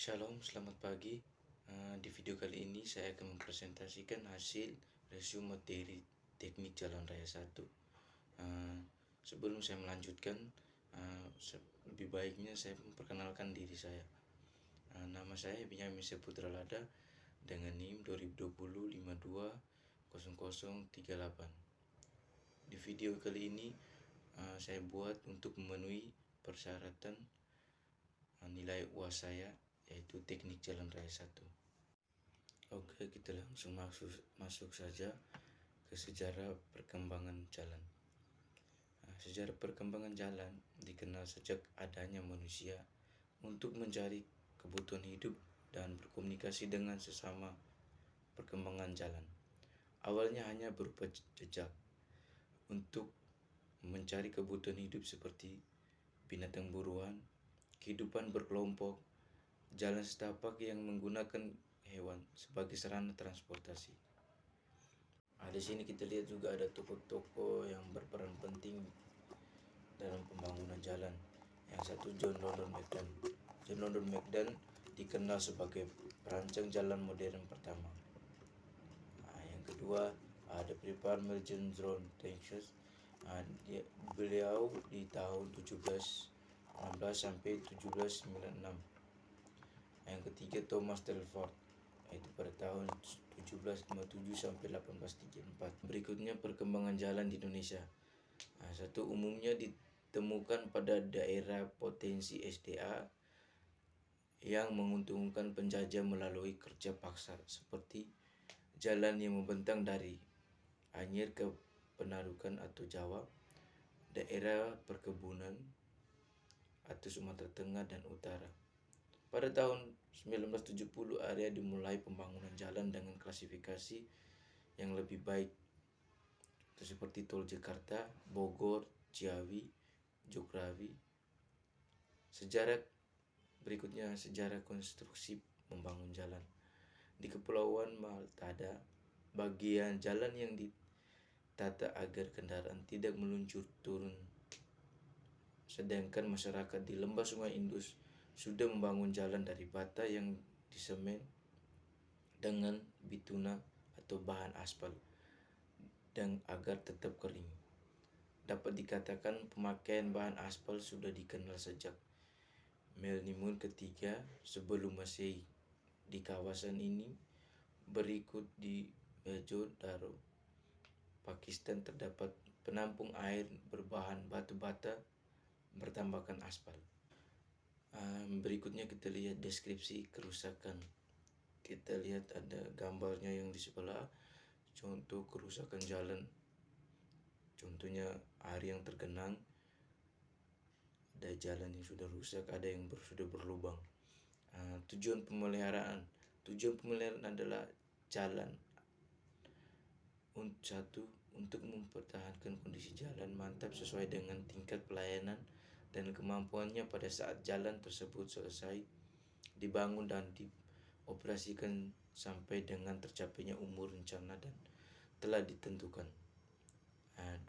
Shalom, selamat pagi. Di video kali ini saya akan mempresentasikan hasil resume materi teknik jalan raya 1. Sebelum saya melanjutkan, lebih baiknya saya memperkenalkan diri saya. Nama saya Benyamin Saputra Lada dengan NIM 2020 520038. Di video kali ini saya buat untuk memenuhi persyaratan nilai UAS saya, yaitu teknik jalan raya 1. Oke, kita langsung masuk saja ke sejarah perkembangan jalan. Sejarah perkembangan jalan dikenal sejak adanya manusia untuk mencari kebutuhan hidup dan berkomunikasi dengan sesama. Perkembangan jalan awalnya hanya berupa jejak untuk mencari kebutuhan hidup seperti binatang buruan, kehidupan berkelompok, jalan setapak yang menggunakan hewan sebagai sarana transportasi. Di sini kita lihat juga ada tokoh-tokoh yang berperan penting dalam pembangunan jalan. Yang satu John London Macdan. John London Macdan dikenal sebagai perancang jalan modern pertama. Yang kedua ada Prepare John Texas. Beliau di tahun 1716 sampai 1796. Yang ketiga Thomas Telford, yaitu pada tahun 1757 sampai 1834. Berikutnya perkembangan jalan di Indonesia. Satu umumnya ditemukan pada daerah potensi SDA yang menguntungkan penjajah melalui kerja paksa, seperti jalan yang membentang dari Anyer ke Penarukan atau Jawa, daerah perkebunan atau Sumatera Tengah dan Utara. Pada tahun 1970 area dimulai pembangunan jalan dengan klasifikasi yang lebih baik, seperti tol Jakarta, Bogor, Ciawi, Jokrawi. Sejarah berikutnya, sejarah konstruksi membangun jalan. Di Kepulauan Maltada, bagian jalan yang ditata agar kendaraan tidak meluncur turun, sedangkan masyarakat di lembah Sungai Indus sudah membangun jalan dari bata yang disemen dengan bituna atau bahan aspal dan agar tetap kering. Dapat dikatakan pemakaian bahan aspal sudah dikenal sejak milenium ketiga sebelum Masehi. Di kawasan ini berikut di Mohenjo-daro, Pakistan, terdapat penampung air berbahan batu bata bertambahkan aspal. Berikutnya kita lihat deskripsi kerusakan. Kita lihat ada gambarnya yang di sebelah, contoh kerusakan jalan. Contohnya air yang tergenang, ada jalan yang sudah rusak, ada yang sudah berlubang. Tujuan pemeliharaan adalah jalan untuk mempertahankan kondisi jalan mantap sesuai dengan tingkat pelayanan dan kemampuannya pada saat jalan tersebut selesai dibangun dan dioperasikan sampai dengan tercapainya umur rencana dan telah ditentukan. 2.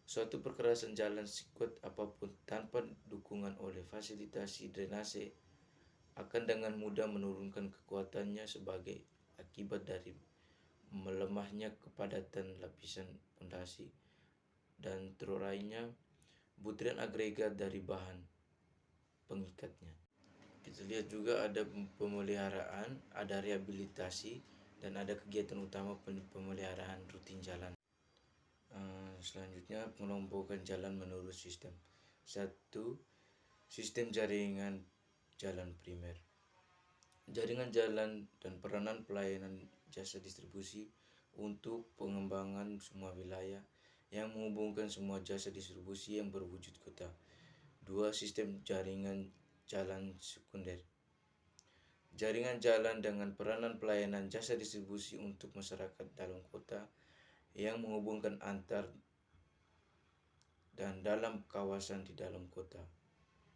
Suatu perkerasan jalan sekuat apapun tanpa dukungan oleh fasilitasi drainase akan dengan mudah menurunkan kekuatannya sebagai akibat dari melemahnya kepadatan lapisan pondasi dan terurainya butiran agregat dari bahan pengikatnya. Kita lihat juga ada pemeliharaan, ada rehabilitasi, dan ada kegiatan utama pemeliharaan rutin jalan. Selanjutnya pengelompokan jalan menurut sistem. 1. Sistem jaringan jalan primer. Jaringan jalan dan peranan pelayanan jasa distribusi untuk pengembangan semua wilayah yang menghubungkan semua jasa distribusi yang berwujud kota. 2. Sistem jaringan jalan sekunder. Jaringan jalan dengan peranan pelayanan jasa distribusi untuk masyarakat dalam kota yang menghubungkan antar dan dalam kawasan di dalam kota.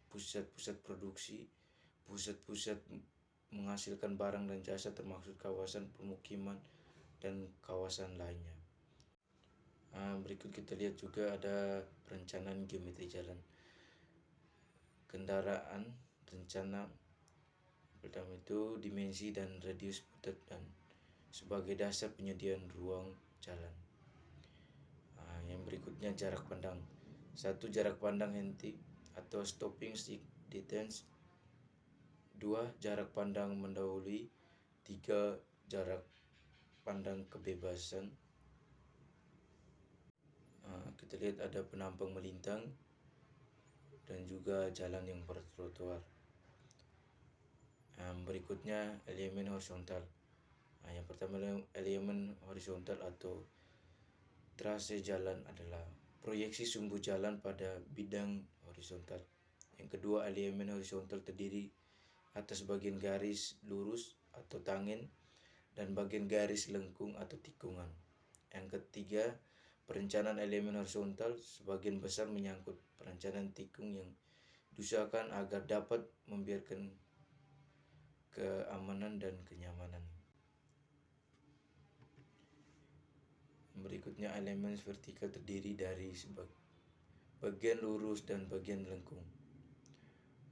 Pusat-pusat produksi, pusat-pusat menghasilkan barang dan jasa termasuk kawasan permukiman dan kawasan lainnya. Berikut kita lihat juga ada perencanaan geometri jalan. Kendaraan, rencana Pertama itu dimensi dan radius butet dan sebagai dasar penyediaan ruang jalan. Yang berikutnya jarak pandang. 1. Jarak pandang henti atau stopping distance. 2. Jarak pandang mendahului. 3. Jarak pandang kebebasan. Kita lihat ada penampang melintang dan juga jalan yang bertrotoar. Berikutnya elemen horizontal. Yang pertama elemen horizontal atau trase jalan adalah proyeksi sumbu jalan pada bidang horizontal. Yang kedua, elemen horizontal terdiri atas bagian garis lurus atau tangent dan bagian garis lengkung atau tikungan. Yang ketiga, perencanaan elemen horizontal sebagian besar menyangkut perencanaan tikung yang diusahakan agar dapat membiarkan keamanan dan kenyamanan. Berikutnya, elemen vertikal terdiri dari bagian lurus dan bagian lengkung.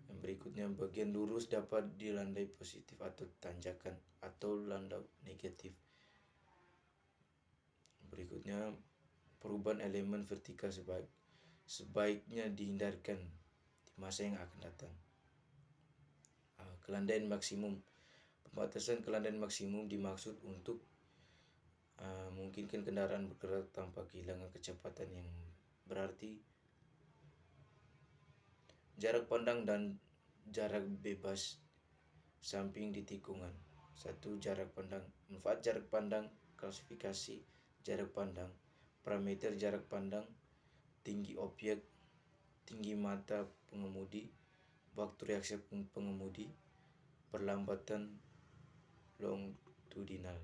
Yang berikutnya, bagian lurus dapat dilandai positif atau tanjakan atau landau negatif. Berikutnya, perubahan elemen vertikal sebaiknya dihindarkan di masa yang akan datang. Kelandaian maksimum. Pembatasan kelandaian maksimum dimaksud untuk memungkinkan kendaraan bergerak tanpa kehilangan kecepatan yang berarti. Jarak pandang dan jarak bebas samping di tikungan. 1. Jarak pandang. Manfaat jarak pandang, klasifikasi jarak pandang, parameter jarak pandang, tinggi objek, tinggi mata pengemudi, waktu reaksi pengemudi, perlambatan longitudinal.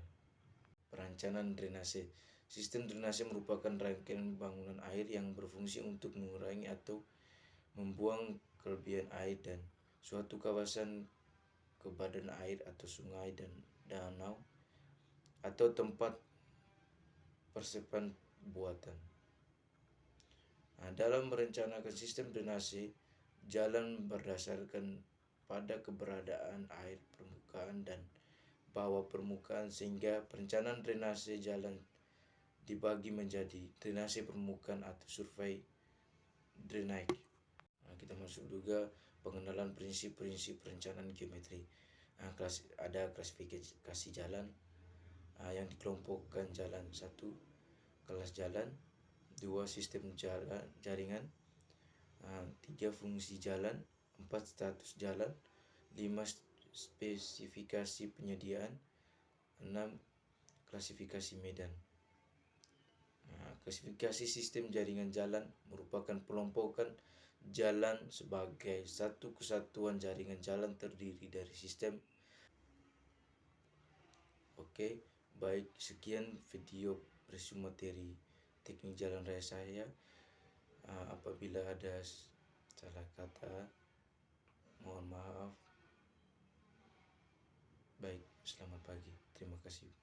Perencanaan drainase. Sistem drainase merupakan rangkaian bangunan air yang berfungsi untuk mengurangi atau membuang kelebihan air dan suatu kawasan ke badan air atau sungai dan danau atau tempat persiapan buatan. Dalam merencanakan sistem drainase, jalan berdasarkan pada keberadaan air permukaan dan bawah permukaan, sehingga perencanaan drainase jalan dibagi menjadi drainase permukaan atau survei drainage. Kita masuk juga pengenalan prinsip-prinsip perencanaan geometri. Ada klasifikasi jalan yang dikelompokkan jalan. 1. Kelas jalan. 2. Sistem jaringan. 3. Fungsi jalan. 4. Status jalan. 5. Spesifikasi penyediaan. 6. Klasifikasi medan. Klasifikasi sistem jaringan jalan merupakan pelompokan jalan sebagai satu kesatuan jaringan jalan terdiri dari sistem. Oke, baik, sekian video resume materi teknik jalan raya saya. Apabila ada salah kata, mohon maaf. Baik, selamat pagi. Terima kasih.